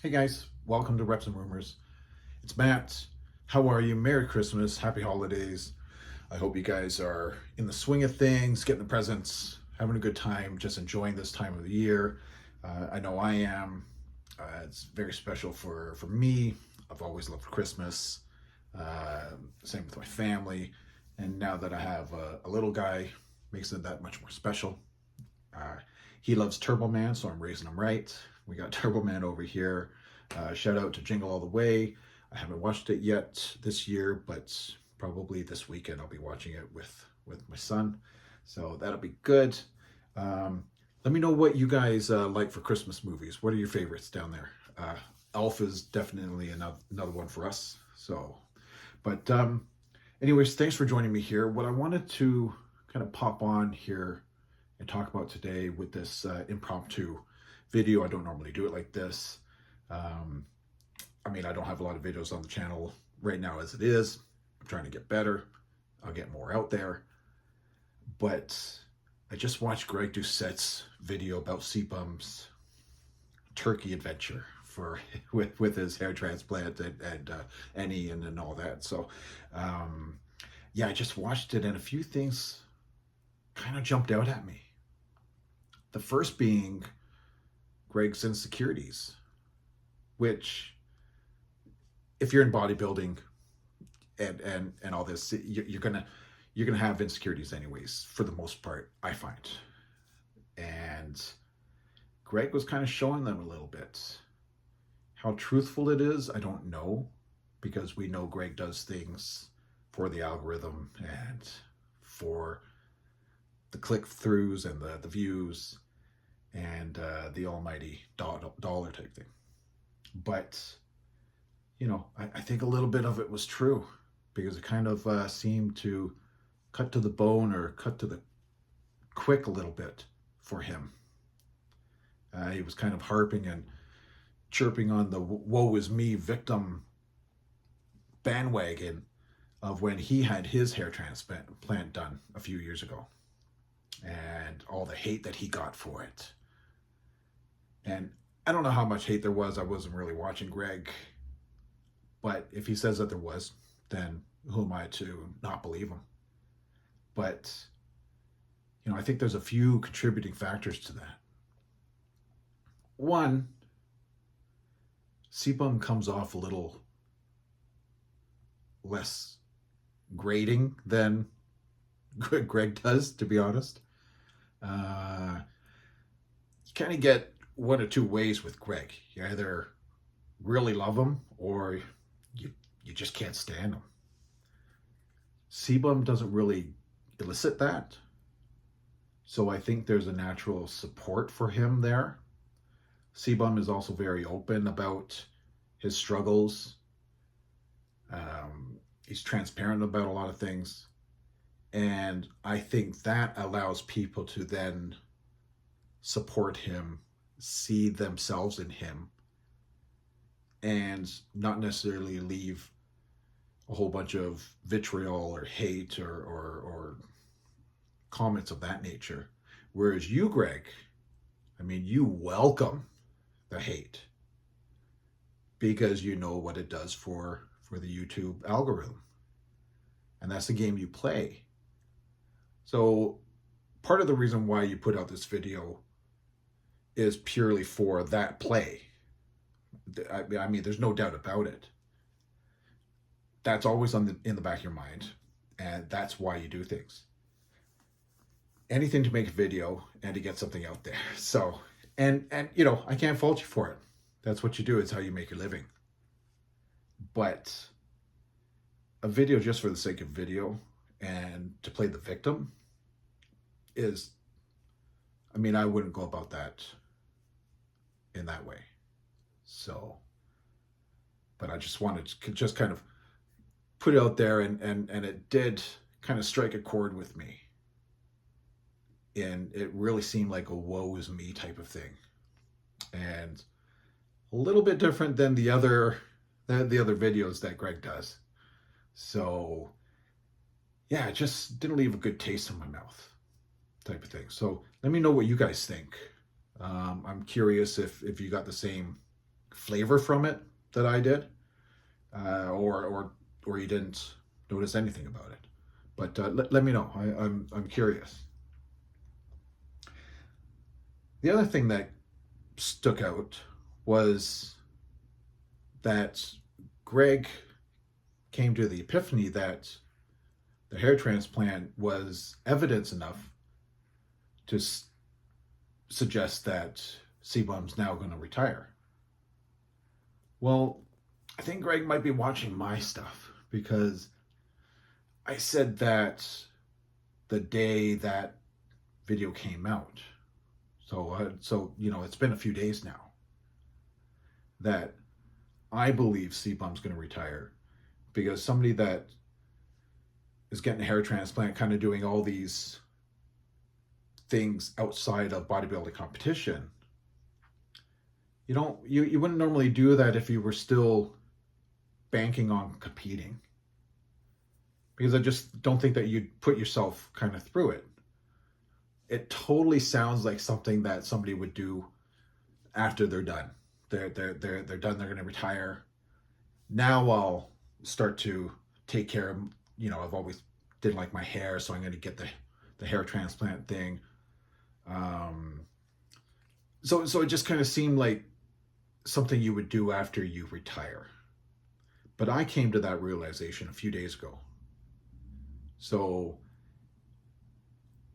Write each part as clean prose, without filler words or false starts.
Hey guys, welcome to Reps and Rumors. It's Matt. How are you? Merry Christmas, Happy Holidays. I hope you guys are in the swing of things, getting the presents, having a good time, just enjoying this time of the year. I know I am. It's very special for me. I've always loved Christmas. Same with my family. And now that I have a little guy, makes it that much more special. Uh, he loves Turbo Man, so I'm raising him right. We got Turbo Man over here. Shout out to Jingle All the Way. I haven't watched it yet this year, but probably this weekend I'll be watching it with my son. So that'll be good. Let me know what you guys like for Christmas movies. What are your favorites down there? Elf is definitely another one for us. So, but anyways, thanks for joining me here. What I wanted to kind of pop on here and talk about today with this impromptu video. I don't normally do it like this. I mean, I don't have a lot of videos on the channel right now as it is. I'm trying to get better. I'll get more out there. But I just watched Greg Doucette's video about CBum's turkey adventure for with his hair transplant and and all that. So yeah, I just watched it and a few things kind of jumped out at me. The first being Greg's insecurities, which if you're in bodybuilding and all this, you're gonna have insecurities anyways, for the most part, I find. And Greg was kind of showing them a little bit. How truthful it is, I don't know, because we know Greg does things for the algorithm and for the click-throughs and the views and the almighty dollar type thing. But, you know, I think a little bit of it was true, because it kind of seemed to cut to the bone or cut to the quick a little bit for him. He was kind of harping and chirping on the woe is me victim bandwagon of when he had his hair transplant done a few years ago, and all the hate that he got for it. And I don't know how much hate there was. I wasn't really watching Greg. But if he says that there was, then who am I to not believe him? But, you know, I think there's a few contributing factors to that. One, CBum comes off a little less grating than Greg does, to be honest. You kind of get one or two ways with Greg. You either really love him or you just can't stand him. CBum doesn't really elicit that. So I think there's a natural support for him there. CBum is also very open about his struggles. He's transparent about a lot of things. And I think that allows people to then support him, see themselves in him, and not necessarily leave a whole bunch of vitriol or hate or comments of that nature. Whereas you, Greg, I mean, you welcome the hate because you know what it does for the YouTube algorithm. And that's the game you play. So part of the reason why you put out this video is purely for that play. I mean, there's no doubt about it. That's always in the back of your mind, and that's why you do things. Anything to make a video and to get something out there. So, and you know, I can't fault you for it. That's what you do. It's how you make your living. But a video just for the sake of video and to play the victim is, I mean, I wouldn't go about that in that way. So, but I just wanted to just kind of put it out there, and it did kind of strike a chord with me. And it really seemed like a woe is me type of thing. And a little bit different than the other videos that Greg does. So yeah, it just didn't leave a good taste in my mouth type of thing. So let me know what you guys think. I'm curious if you got the same flavor from it that I did, or you didn't notice anything about it. But let me know. I'm curious. The other thing that stuck out was that Greg came to the epiphany that the hair transplant was evidence enough to suggest that CBum's now going to retire. Well, I think Greg might be watching my stuff, because I said that the day that video came out. So you know, it's been a few days now, that I believe CBum's going to retire, because somebody that is getting a hair transplant, kind of doing all these things outside of bodybuilding competition, you wouldn't normally do that if you were still banking on competing, because I just don't think that you'd put yourself kind of through it. It totally sounds like something that somebody would do after they're done. They're done. They're going to retire. Now I'll start to take care of. I've always didn't like my hair, so I'm going to get the hair transplant thing. So it just kind of seemed like something you would do after you retire. But I came to that realization a few days ago. So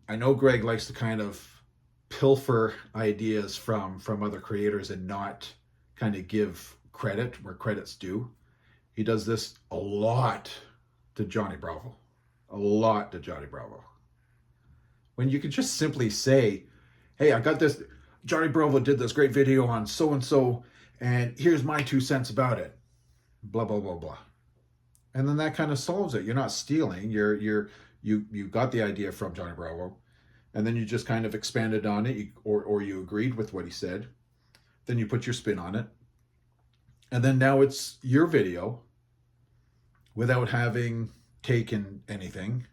I know Greg likes to kind of pilfer ideas from other creators and not kind of give credit where credit's due. He does this a lot to Johnny Bravo. A lot to Johnny Bravo. When you could just simply say, hey, I got this, Johnny Bravo did this great video on so-and-so, and here's my 2 cents about it. Blah, blah, blah, blah. And then that kind of solves it. You're not stealing. You got the idea from Johnny Bravo, and then you just kind of expanded on it, or you agreed with what he said. Then you put your spin on it. And then now it's your video without having taken anything.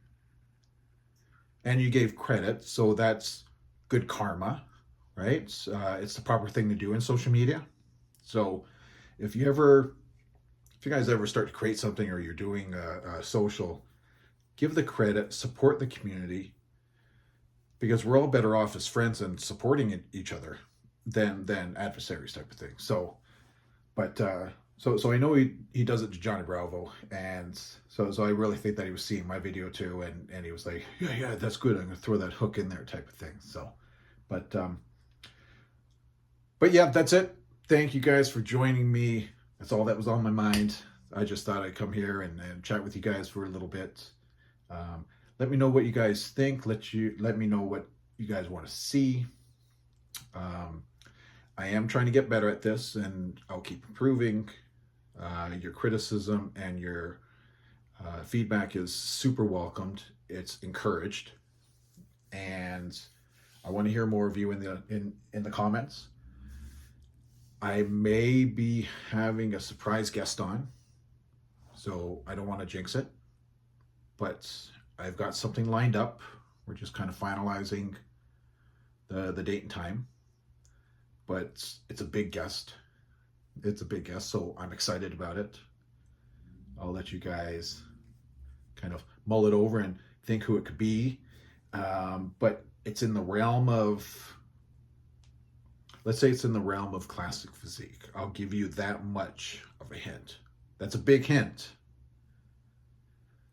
And you gave credit, so that's good karma, right? It's the proper thing to do in social media. So if you guys ever start to create something, or you're doing a social, give the credit, support the community, because we're all better off as friends and supporting each other than adversaries type of thing. So I know he does it to Johnny Bravo, and so I really think that he was seeing my video too, and he was like, yeah, that's good, I'm gonna throw that hook in there type of thing. So, but yeah, that's it. Thank you guys for joining me. That's all that was on my mind. I just thought I'd come here and chat with you guys for a little bit. Let me know what you guys think. Let me know what you guys want to see. I am trying to get better at this, and I'll keep improving. Your criticism and your feedback is super welcomed. It's encouraged, and I want to hear more of you in the comments. I may be having a surprise guest on, so I don't want to jinx it, but I've got something lined up. We're just kind of finalizing the date and time, but it's a big guest. It's a big guest, so I'm excited about it. I'll let you guys kind of mull it over and think who it could be, but it's in the realm of, let's say it's in the realm of classic physique. I'll give you that much of a hint. That's a big hint.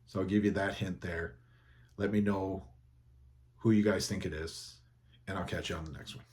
So I'll give you that hint there. Let me know who you guys think it is, and I'll catch you on the next one.